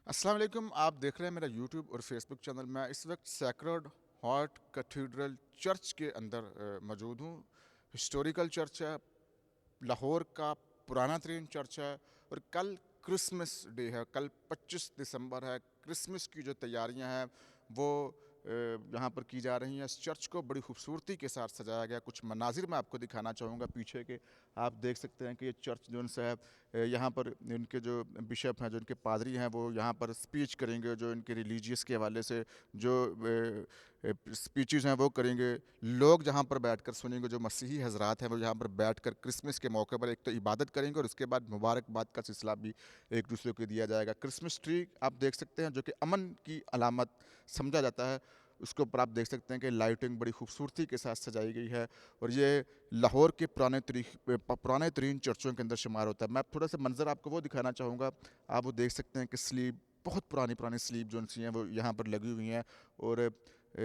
अस्सलाम वालेकुम। आप देख रहे हैं मेरा यूट्यूब और फेसबुक चैनल। मैं इस वक्त सैक्रेड हार्ट कैथीड्रल चर्च के अंदर मौजूद हूँ। हिस्टोरिकल चर्च है, लाहौर का पुराना तरीन चर्च है और कल क्रिसमस डे है। कल 25 दिसंबर है। क्रिसमस की जो तैयारियां हैं वो यहाँ पर की जा रही हैं। इस चर्च को बड़ी खूबसूरती के साथ सजाया गया। कुछ मनाजिर मैं आपको दिखाना चाहूँगा पीछे के। आप देख सकते हैं कि ये चर्च जो है यहाँ पर इनके जो बिशप हैं, जो इनके पादरी हैं, वो यहाँ पर स्पीच करेंगे। जो इनके रिलीजियस के हवाले से जो स्पीचेस हैं वो करेंगे। लोग जहाँ पर बैठकर सुनेंगे। जो मसीही हजरात हैं वो यहाँ पर बैठकर क्रिसमस के मौके पर एक तो इबादत करेंगे और उसके बाद मुबारकबाद का सिलसिला भी एक दूसरे को दिया जाएगा। क्रिसमस ट्री आप देख सकते हैं जो कि अमन की अलामत समझा जाता है। उसके ऊपर आप देख सकते हैं कि लाइटिंग बड़ी खूबसूरती के साथ सजाई गई है और ये लाहौर के पुराने तरीन चर्चों के अंदर शुमार होता है। मैं थोड़ा सा मंजर आपको वो दिखाना चाहूँगा। आप वो देख सकते हैं कि स्लीब, बहुत पुरानी पुरानी स्लीब जो सी हैं वो यहाँ पर लगी हुई हैं और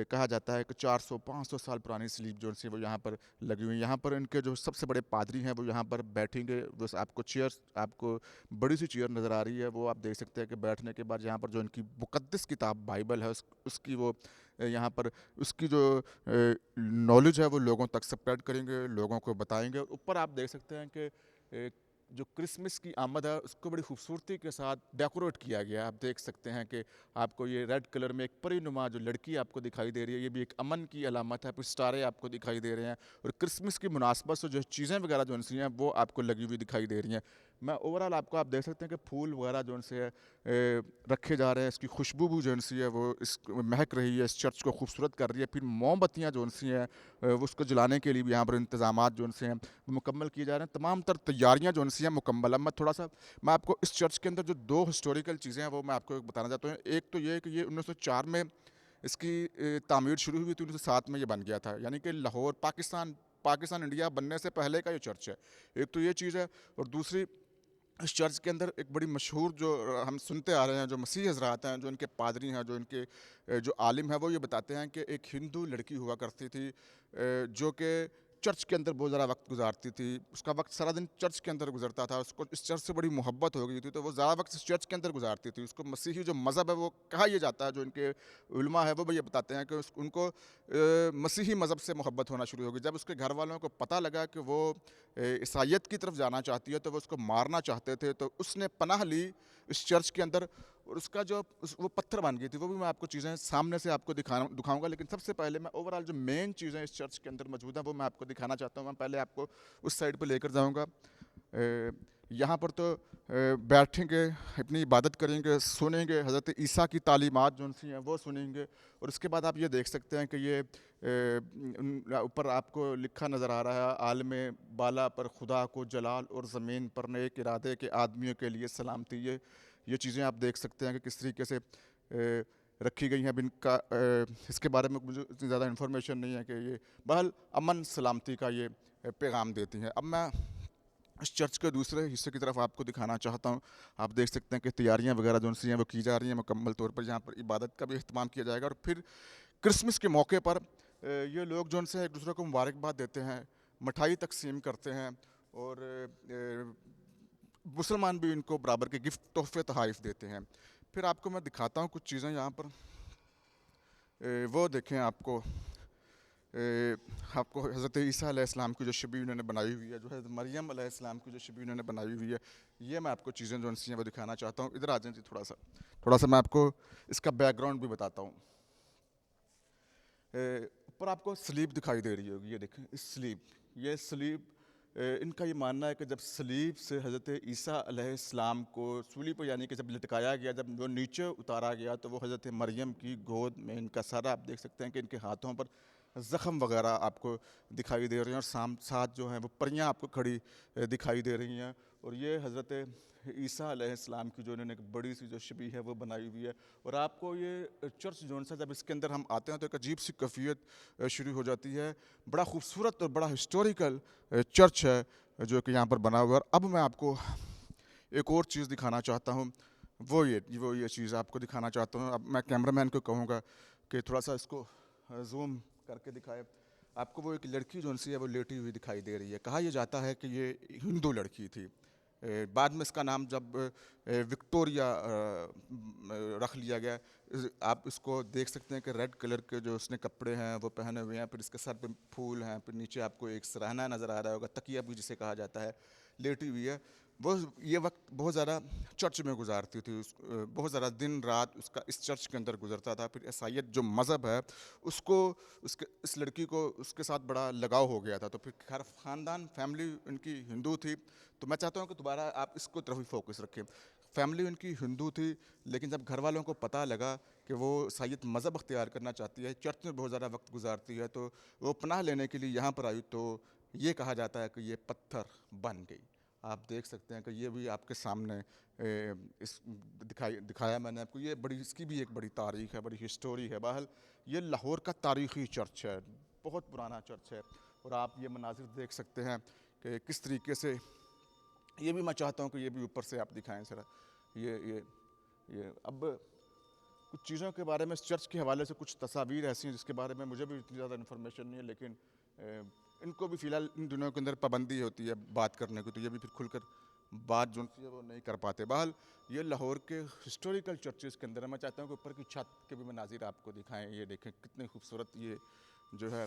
कहा जाता है कि 400-500 साल पुरानी स्लीप जो सी वो यहाँ पर लगी हुई हैं। यहाँ पर इनके जो सबसे बड़े पादरी हैं वो यहाँ पर बैठेंगे। वो आपको बड़ी सी चेयर नज़र आ रही है, वो आप देख सकते हैं कि बैठने के बाद यहाँ पर जो इनकी मुक़द्दस किताब बाइबल है उसकी वो यहाँ पर उसकी जो नॉलेज है वो लोगों तक स्प्रेड करेंगे, लोगों को बताएंगे। ऊपर आप देख सकते हैं कि जो क्रिसमस की आमद है उसको बड़ी खूबसूरती के साथ डेकोरेट किया गया है। आप देख सकते हैं कि आपको ये रेड कलर में एक परीनुमा जो लड़की आपको दिखाई दे रही है, ये भी एक अमन की अलामत है। फिर सितारे आपको दिखाई दे रहे हैं और क्रिसमस की मुनासबत से जो चीज़ें वगैरह जो सी हैं वो आपको लगी हुई दिखाई दे रही हैं। मैं ओवरऑल आपको आप देख सकते हैं कि फूल वगैरह जो से रखे जा रहे हैं। इसकी खुशबू भी जो सी है वो इस महक रही है, इस चर्च को खूबसूरत कर रही है। फिर मोमबत्तियाँ जो सी हैं वो उसको जलाने के लिए भी यहाँ पर इंतजाम जो से हैं वो मुकम्मल किए जा रहे हैं। तमाम तर तैयारियाँ जो सी हैं मुकम्मल। अब मैं आपको इस चर्च के अंदर जो दो हिस्टोरिकल चीज़ें हैं वो मैं आपको बताना चाहता हूँ। एक तो ये है कि ये 1904 में इसकी तामीर शुरू हुई थी। 1907 में ये बन गया था, यानी कि लाहौर पाकिस्तान इंडिया बनने से पहले का ये चर्च है। एक तो ये चीज़ है और दूसरी, इस चर्च के अंदर एक बड़ी मशहूर जो हम सुनते आ रहे हैं, जो मसीह हजरात हैं, जो इनके पादरी हैं, जो इनके जो आलिम हैं, वो ये बताते हैं कि एक हिंदू लड़की हुआ करती थी जो कि चर्च के अंदर बहुत ज़्यादा वक्त गुजारती थी। उसका वक्त सारा दिन चर्च के अंदर गुजरता था। उसको इस चर्च से बड़ी मोहब्बत हो गई थी तो वो ज़्यादा वक्त इस चर्च के अंदर गुजारती थी। उसको मसीही जो मज़हब है वो कहा यह जाता है, जो इनके उलमा है वो भी ये बताते हैं कि उनको मसीही मज़हब से मोहब्बत होना शुरू हो गई। जब उसके घर वालों को पता लगा कि वो ईसाइयत की तरफ जाना चाहती है तो वो उसको मारना चाहते थे, तो उसने पनाह ली इस चर्च के अंदर और उसका जो वो पत्थर बन गई थी। वो भी मैं आपको चीज़ें सामने से आपको दिखाऊंगा। लेकिन सबसे पहले मैं ओवरऑल जो मेन चीज़ें इस चर्च के अंदर मौजूद हैं वो मैं आपको दिखाना चाहता हूँ। मैं पहले आपको उस साइड पर लेकर जाऊँगा। यहाँ पर तो बैठेंगे, अपनी इबादत करेंगे, सुनेंगे, हज़रत ईसा की तालीमात जो सी हैं वो सुनेंगे। और उसके बाद आप ये देख सकते हैं कि ये ऊपर आपको लिखा नज़र आ रहा है, आलम बाला पर खुदा को जलाल और ज़मीन पर नेक इरादे के आदमियों के लिए सलामती। ये चीज़ें आप देख सकते हैं कि किस तरीके से रखी गई हैं। अब इनका इसके बारे में मुझे इतनी ज़्यादा इन्फॉर्मेशन नहीं है कि ये बहल अमन सलामती का ये पैगाम देती हैं। अब मैं इस चर्च के दूसरे हिस्से की तरफ आपको दिखाना चाहता हूँ। आप देख सकते हैं कि तैयारियां वगैरह जो सी हैं वो की जा रही हैं मुकम्मल तौर पर। यहाँ पर इबादत का भी अहतमाम किया जाएगा और फिर क्रिसमस के मौके पर ये लोग जो से एक दूसरे को मुबारकबाद देते हैं, मिठाई तकसीम करते हैं और मुसलमान भी इनको बराबर के गिफ्ट तोहफे तहाइफ देते हैं। फिर आपको मैं दिखाता हूँ कुछ चीज़ें यहाँ पर। वो देखें आपको हज़रत ईसा अलैहिस्सलाम की जो शबी उन्होंने बनाई हुई है, जो हज़रत मरियम अलैहिस्सलाम की जो शबी उन्होंने बनाई हुई है, ये मैं आपको चीज़ें जो सी हैं वो दिखाना चाहता हूँ। इधर आ जाए जी थोड़ा सा मैं आपको इसका बैकग्राउंड भी बताता हूँ। ऊपर आपको स्लीब दिखाई दे रही होगी, ये देखें इस ये स्लीब इनका ये मानना है कि जब स्लीब से हज़रत ईसा अलैहिस्सलाम को सूली पर यानी कि जब लटकाया गया, जब वो नीचे उतारा गया तो वो हज़रत मरियम की गोद में इनका सर, आप देख सकते हैं कि इनके हाथों पर ज़ख़म वगैरह आपको दिखाई दे रहे हैं और साथ जो हैं वो परियां आपको खड़ी दिखाई दे रही हैं। और ये हज़रत ईसा अलैहिस्सलाम की जो इन्होंने एक बड़ी सी जो शबी है वो बनाई हुई है। और आपको ये चर्च जो सा जब इसके अंदर हम आते हैं तो एक अजीब सी कैफियत शुरू हो जाती है। बड़ा खूबसूरत और बड़ा हिस्टोरिकल चर्च है जो कि यहाँ पर बना हुआ है। और अब मैं आपको एक और चीज़ दिखाना चाहता हूँ, वो ये चीज़ आपको दिखाना चाहता हूँ। अब मैं कैमरामैन को कहूँगा कि थोड़ा सा इसको जूम करके दिखाए। आपको वो एक लड़की जो सी है वो लेटी हुई दिखाई दे रही है। कहा यह जाता है कि ये हिंदू लड़की थी। बाद में इसका नाम जब विक्टोरिया रख लिया गया। आप इसको देख सकते हैं कि रेड कलर के जो उसने कपड़े हैं वो पहने हुए हैं, फिर इसके सर पे फूल हैं, फिर नीचे आपको एक सराहना नज़र आ रहा होगा, तकिया भी जिसे कहा जाता है, लेटी हुई है। वो ये वक्त बहुत ज़्यादा चर्च में गुजारती थी, बहुत ज़्यादा दिन रात उसका इस चर्च के अंदर गुजरता था। फिर ईसाईयत जो मज़हब है उसको उसके इस लड़की को उसके साथ बड़ा लगाव हो गया था, तो फिर खैर ख़ानदान फैमिली उनकी हिंदू थी। तो मैं चाहता हूँ कि दोबारा आप इसको तरफ ही फोकस रखें। फैमिली उनकी हिंदू थी, लेकिन जब घर वालों को पता लगा कि वो ईसाईयत मज़हब अख्तियार करना चाहती है, चर्च में बहुत ज़्यादा वक्त गुजारती है, तो वो पनाह लेने के लिए यहाँ पर आई। तो ये कहा जाता है कि ये पत्थर बन गई। आप देख सकते हैं कि ये भी आपके सामने इस दिखाया मैंने आपको। ये बड़ी, इसकी भी एक बड़ी तारीख़ है, बड़ी हिस्टोरी है। बहरहाल ये लाहौर का तारीख़ी चर्च है, बहुत पुराना चर्च है, और आप ये मनाजिर देख सकते हैं कि किस तरीके से। ये भी मैं चाहता हूँ कि ये भी ऊपर से आप दिखाएं ज़रा। ये अब कुछ चीज़ों के बारे में इस चर्च के हवाले से कुछ तस्वीर ऐसी हैं जिसके बारे में मुझे भी इतनी ज़्यादा इन्फॉर्मेशन नहीं है, लेकिन इनको भी फ़िलहाल इन दिनों के अंदर पाबंदी होती है बात करने की, तो ये भी फिर खुलकर बात जो है वो नहीं कर पाते। बहरहाल ये लाहौर के हिस्टोरिकल चर्चेज़ के अंदर है। मैं चाहता हूँ कि ऊपर की छत के भी मनाजिर आपको दिखाएं। ये देखें कितनी खूबसूरत ये जो है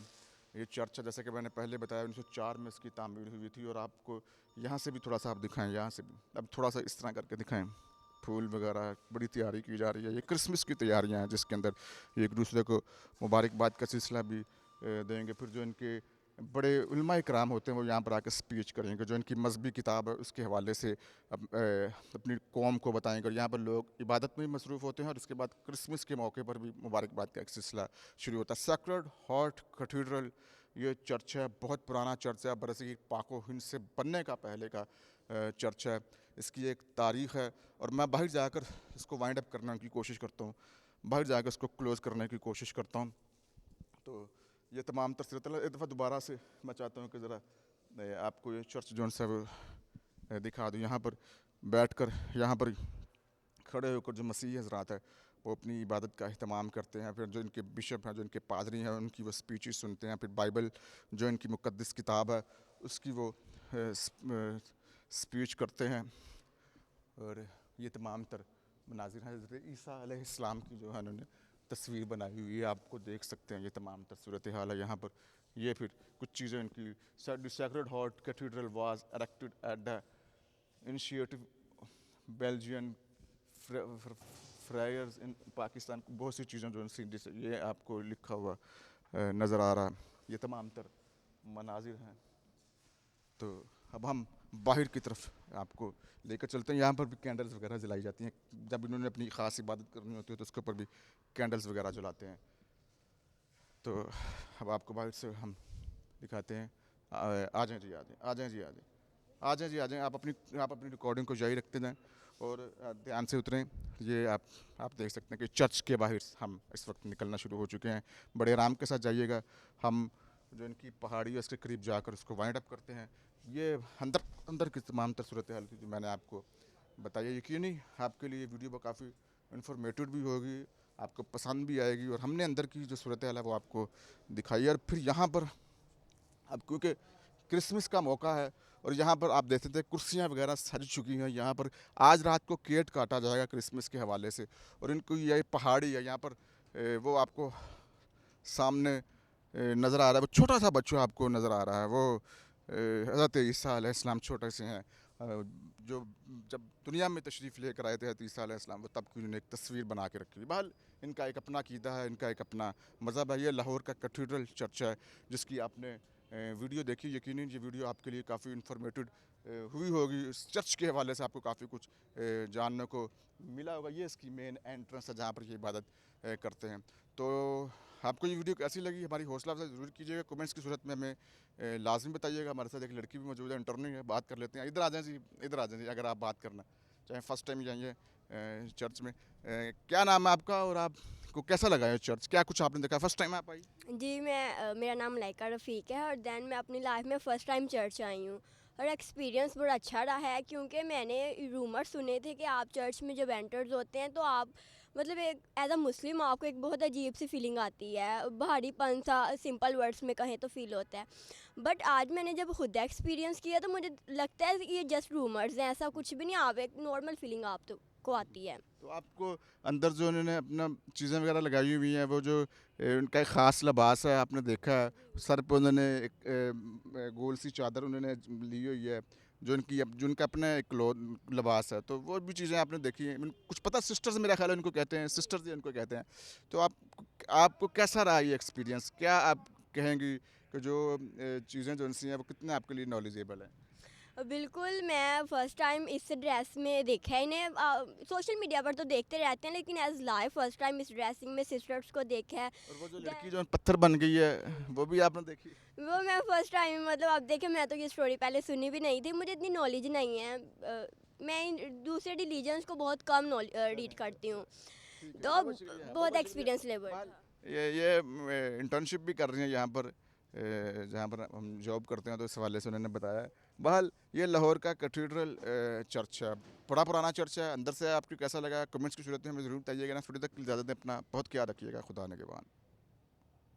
ये चर्च है। जैसे कि मैंने पहले बताया 1904 में इसकी तामीर हुई थी। और आपको यहाँ से भी थोड़ा सा आप दिखाएं, यहाँ से भी अब थोड़ा सा इस तरह करके दिखाएं। फूल वगैरह बड़ी तैयारी की जा रही है, ये क्रिसमस की तैयारियां हैं जिसके अंदर एक दूसरे को मुबारकबाद का सिलसिला भी देंगे। फिर जो इनके बड़े उलमा इकराम होते हैं वो यहाँ पर आकर स्पीच करेंगे, जो इनकी मजहबी किताब है उसके हवाले से अपनी कौम को बताएंगे। और यहाँ पर लोग इबादत में भी मसरूफ़ होते हैं, और इसके बाद क्रिसमस के मौके पर भी मुबारकबाद का एक सिलसिला शुरू होता है। सेक्रेड हार्ट कैथेड्रल ये चर्च है, बहुत पुराना चर्च है, बरसगीर पाको हिंद से बनने का पहले का चर्च है। इसकी एक तारीख़ है, और मैं बाहर जाकर इसको वाइंड अप करने की कोशिश करता हूँ, बाहर जाकर इसको क्लोज़ करने की कोशिश करता हूँ। तो ये तमाम तस्वीर एक दफ़ा दोबारा से मैं चाहता हूँ कि ज़रा आपको ये चर्च जो है वो दिखा दूँ। यहाँ पर बैठकर, यहाँ पर खड़े होकर जो मसीही हज़रात है वो अपनी इबादत का अहतमाम करते हैं। फिर जो इनके बिशप हैं, जो इनके पादरी हैं, उनकी वो स्पीचेस सुनते हैं। फिर बाइबल जो इनकी मुक़द्दस किताब है उसकी वो स्पीच करते हैं। और ये तमाम तर मनाजिर हैं हज़रत ईसा अलैहिस्सलाम की जो है उन्होंने तस्वीर बनाई हुई है, आपको देख सकते हैं। ये तमाम तर सूरत हाल है यहाँ पर। ये फिर कुछ चीज़ें इनकी Sacred Heart Cathedral was erected at the initiative Belgian friars in Pakistan. बहुत सी चीज़ें जो जैसे ये आपको लिखा हुआ नज़र आ रहा है। ये तमाम तर मनाजिर हैं। तो अब हम बाहर की तरफ आपको लेकर चलते हैं। यहाँ पर भी कैंडल्स वगैरह जलाई जाती हैं, जब इन्होंने अपनी ख़ास इबादत करनी होती है तो उसके ऊपर भी कैंडल्स वगैरह जलाते हैं। तो अब आपको बाहर से हम दिखाते हैं। आ जाएँ जी, आ जाएँ, आ जाएँ जी, आ जाएँ, आ जाएँ जी, आ जाएँ। आप अपनी रिकॉर्डिंग को जारी रखते जाएँ और ध्यान से उतरें। ये आप देख सकते हैं कि चर्च के बाहर हम इस वक्त निकलना शुरू हो चुके हैं। बड़े आराम के साथ जाइएगा। हम जो इनकी पहाड़ी है उसके करीब जाकर उसको वाइंड अप करते हैं। ये अंदर की तमाम सूरत हाल थी जो मैंने आपको बताया। यकीनी आपके लिए वीडियो काफ़ी इन्फॉर्मेटिव भी होगी, आपको पसंद भी आएगी। और हमने अंदर की जो सूरत हाल है वो आपको दिखाई है। और फिर यहाँ पर अब क्योंकि क्रिसमस का मौका है और यहाँ पर आप देखते थे कुर्सियाँ वगैरह सज चुकी हैं। यहाँ पर आज रात को केक काटा जाएगा क्रिसमस के हवाले से। और इनको ये पहाड़ी है यहाँ पर वो आपको सामने नज़र आ रहा है। वो छोटा सा बच्चा आपको नज़र आ रहा है, वो हज़रत ईसा अलैहिस्सलाम छोटे से हैं, जो जब दुनिया में तशरीफ़ लेकर आए थे हज़रत ईसा अलैहिस्सलाम, वो तब की उन्होंने एक तस्वीर बना के रखी हुई। बहरहाल इनका एक अपना अक़ीदा है, इनका एक अपना मज़हब है। ये लाहौर का कैथेड्रल चर्च है जिसकी आपने वीडियो देखी। यकीनन ये वीडियो आपके लिए काफ़ी इन्फॉर्मेटिव हुई होगी। इस चर्च के हवाले से आपको काफ़ी कुछ जानने को मिला होगा। ये इसकी मेन एंट्रेंस है जहाँ पर ये इबादत करते हैं। तो आपको ये वीडियो कैसी लगी हमारी हौसला अफजाई ज़रूर कीजिएगा, कमेंट्स की सूरत में हमें लाजमी बताइएगा। हमारे साथ एक लड़की भी मौजूद है, इंटरनी है, बात कर लेते हैं। इधर आ जाएँ जी, इधर आ जाएँ जी, अगर आप बात करना चाहे फ़र्स्ट टाइम जाइए चर्च में। क्या नाम है आपका और आपको कैसा लगा है चर्च? क्या कुछ आपने देखा, फर्स्ट टाइम आप आई? जी, मैं मेरा नाम लाइका रफ़ीक है और दैन मैं अपनी लाइफ में फ़र्स्ट टाइम चर्च आई हूँ। और एक्सपीरियंस बड़ा अच्छा रहा है, क्योंकि मैंने रूमर सुने थे कि आप चर्च में जब एंटर्स होते हैं तो आप मतलब एक एज अ मुस्लिम आपको एक बहुत अजीब सी फीलिंग आती है, भारीपन सा, सिंपल वर्ड्स में कहें तो फील होता है। बट आज मैंने जब खुद एक्सपीरियंस किया तो मुझे लगता है कि ये जस्ट रूमर्स हैं, ऐसा कुछ भी नहीं, आप एक नॉर्मल फीलिंग आप तो को आती है। तो आपको अंदर जो उन्होंने अपना चीज़ें वगैरह लगाई हुई हैं, वो जो उनका एक ख़ास लिबास है, आपने देखा है सर पे उन्होंने एक गोल सी चादर उन्होंने ली हुई है, जो उनका अपना एक लिबास है, तो वो भी चीज़ें आपने देखी हैं। कुछ पता, सिस्टर्स मेरा ख्याल है उनको कहते हैं, सिस्टर्स ही उनको कहते हैं। तो आपको कैसा रहा ये एक्सपीरियंस? क्या आप कहेंगी कि जो चीज़ें जो सी हैं वो कितने आपके लिए नॉलेजेबल हैं? बिल्कुल, मैं फ़र्स्ट टाइम इस ड्रेस में देखा है इन्हें, सोशल मीडिया पर तो देखते रहते हैं, लेकिन एज़ लाइव फ़र्स्ट टाइम इस ड्रेसिंग में सिस्टर्स को देखा है। और वो जो लड़की दैन जो पत्थर बन गई है, वो भी आपने देखी? वो मैं फ़र्स्ट टाइम, मतलब अब देखिए, मैं तो ये स्टोरी पहले सुनी भी नहीं थी, मुझे इतनी नॉलेज नहीं है। मैं दूसरे रिलीजन्स को बहुत कम रीड करती हूँ, ठीक है, तो बहुत शुक्रिया, बहुत बहुत बहुत शुक्रिया। एक्सपीरियंस लेवल बहरहाल था। ये इंटर्नशिप भी कर रही हैं यहाँ पर, जहाँ पर हम जॉब करते हैं, तो इस हवाले से उन्होंने बताया है। बहरहाल ये लाहौर का कैथेड्रल चर्च है, बड़ा पुराना चर्च है। अंदर से आपको कैसा लगा, कमेंट्स की सूरत में हमें ज़रूर बताइएगा ना। थोड़ी तक की इजाज़त दें, अपना बहुत ख्याल रखिएगा, खुदा ने के बाद।